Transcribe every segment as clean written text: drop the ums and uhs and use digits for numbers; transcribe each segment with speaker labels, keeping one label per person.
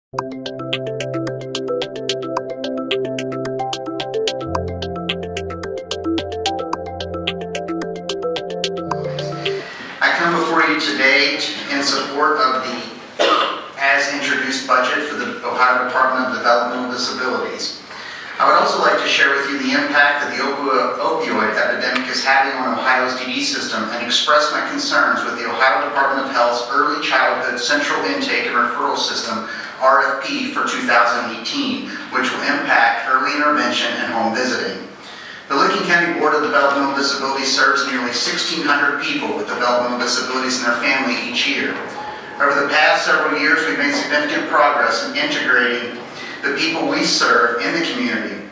Speaker 1: I come before you today in support of the as introduced budget for the Ohio Department of Developmental Disabilities. I would also like to share with you the impact that the opioid epidemic is having on Ohio's DD system and express my concerns with the Ohio Department of Health's Early Childhood Central Intake and Referral System, RFP, for 2018, which will impact early intervention and home visiting. The Licking County Board of Developmental Disabilities serves nearly 1,600 people with developmental disabilities and their family each year. Over the past several years, we've made significant progress in integrating the people we serve in the community.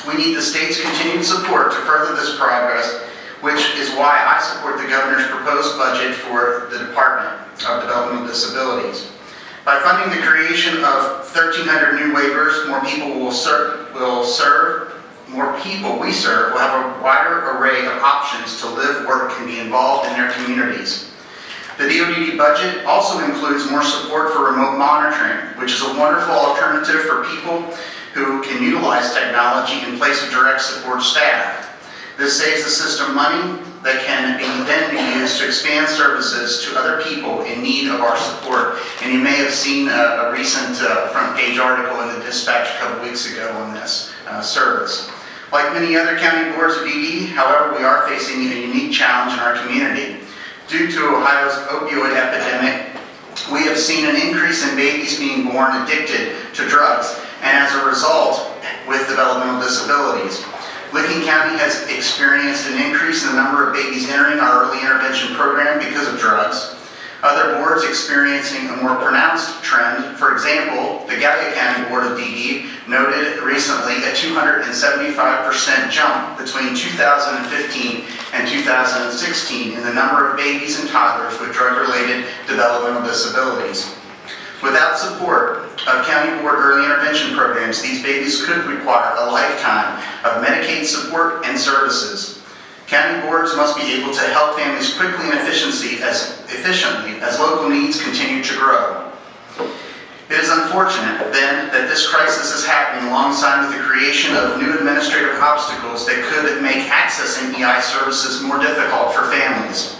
Speaker 1: We need the state's continued support to further this progress, which is why I support the governor's proposed budget for the Department of Developmental Disabilities. By funding the creation of 1,300 new waivers, more people we serve will have a wider array of options to live, work, and be involved in their communities. The DODD budget also includes more support for remote monitoring, which is a wonderful alternative for people who can utilize technology in place of direct support staff. This saves the system money that can then be used to expand services to other people in need of our support. And you may have seen a recent front page article in the Dispatch a couple weeks ago on this service. Like many other county boards of DD, however, we are facing a unique challenge in our community. Due to Ohio's opioid epidemic, we have seen an increase in babies being born addicted to drugs, and as a result, with developmental disabilities. Licking County has experienced an increase in the number of babies entering our early intervention program because of drugs. Other boards experiencing a more pronounced trend. For example, the Gallia County Board of DD noted recently a 275% jump between 2015 and 2016 in the number of babies and toddlers with drug-related developmental disabilities. Without support of county board early intervention programs, these babies could require a lifetime of Medicaid support and services. County boards must be able to help families quickly and efficiently as local needs continue to grow. It is unfortunate, then, that this crisis is happening alongside with the creation of new administrative obstacles that could make accessing EI services more difficult for families.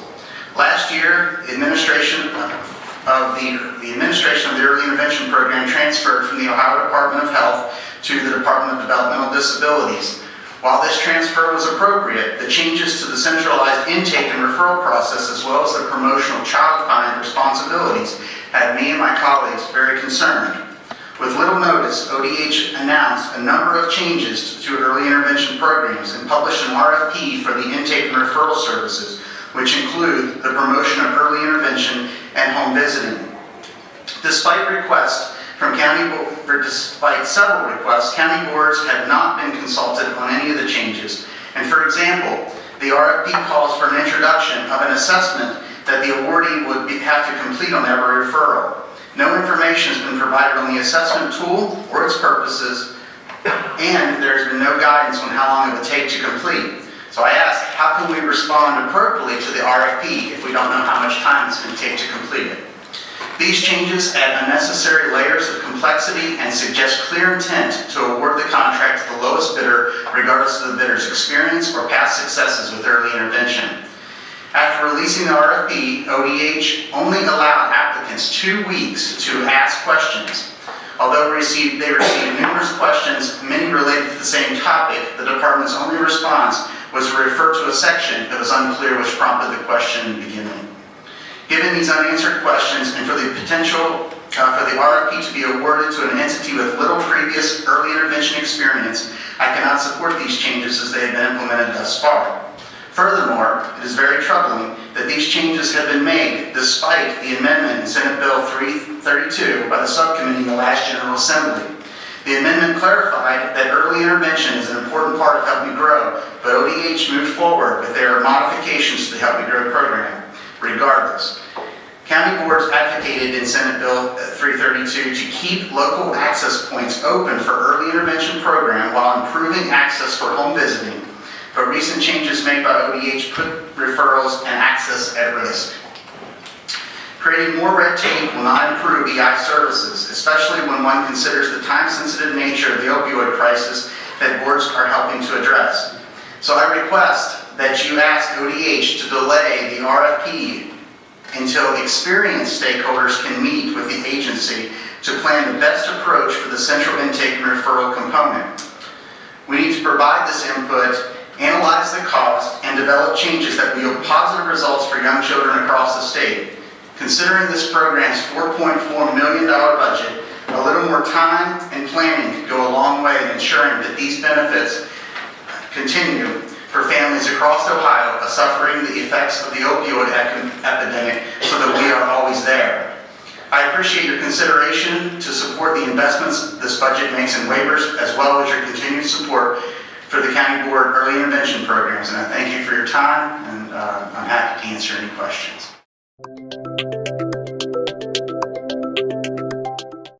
Speaker 1: Last year, the administration of the Early Intervention Program transferred from the Ohio Department of Health to the Department of Developmental Disabilities. While this transfer was appropriate, the changes to the centralized intake and referral process, as well as the promotional child-find responsibilities, had me and my colleagues very concerned. With little notice, ODH announced a number of changes to early intervention programs and published an RFP for the intake and referral services, which include the promotion of early intervention and home visiting. Despite several requests, county boards had not been consulted on any of the changes. And for example, the RFP calls for an introduction of an assessment that the awardee would have to complete on every referral. No information has been provided on the assessment tool or its purposes, and there has been no guidance on how long it would take to complete. So I asked, how can we respond appropriately to the RFP if we don't know how much time it's going to take to complete it? These changes add unnecessary layers of complexity and suggest clear intent to award the contract to the lowest bidder, regardless of the bidder's experience or past successes with early intervention. After releasing the RFP, ODH only allowed applicants 2 weeks to ask questions. Although they received numerous questions, many related to the same topic, the department's only response was to refer to a section that was unclear, which prompted the question in the beginning. Given these unanswered questions and for the potential for the RFP to be awarded to an entity with little previous early intervention experience, I cannot support these changes as they have been implemented thus far. Furthermore, it is very troubling that these changes have been made despite the amendment in Senate Bill 332 by the subcommittee in the last General Assembly. The amendment clarified that early intervention is an important part of Help Me Grow, but ODH moved forward with their modifications to the Help Me Grow program. Regardless, county boards advocated in Senate Bill 332 to keep local access points open for early intervention program while improving access for home visiting, but recent changes made by ODH put referrals and access at risk. Creating more red tape will not improve EI services, especially when one considers the time-sensitive nature of the opioid crisis that boards are helping to address. So I request that you ask ODH to delay the RFP until experienced stakeholders can meet with the agency to plan the best approach for the central intake and referral component. We need to provide this input, analyze the cost, and develop changes that will yield positive results for young children across the state. Considering this program's $4.4 million budget, a little more time and planning could go a long way in ensuring that these benefits continue for families across Ohio suffering the effects of the opioid epidemic so that we are always there. I appreciate your consideration to support the investments this budget makes in waivers, as well as your continued support for the County Board Early Intervention Programs. And I thank you for your time, and I'm happy to answer any questions.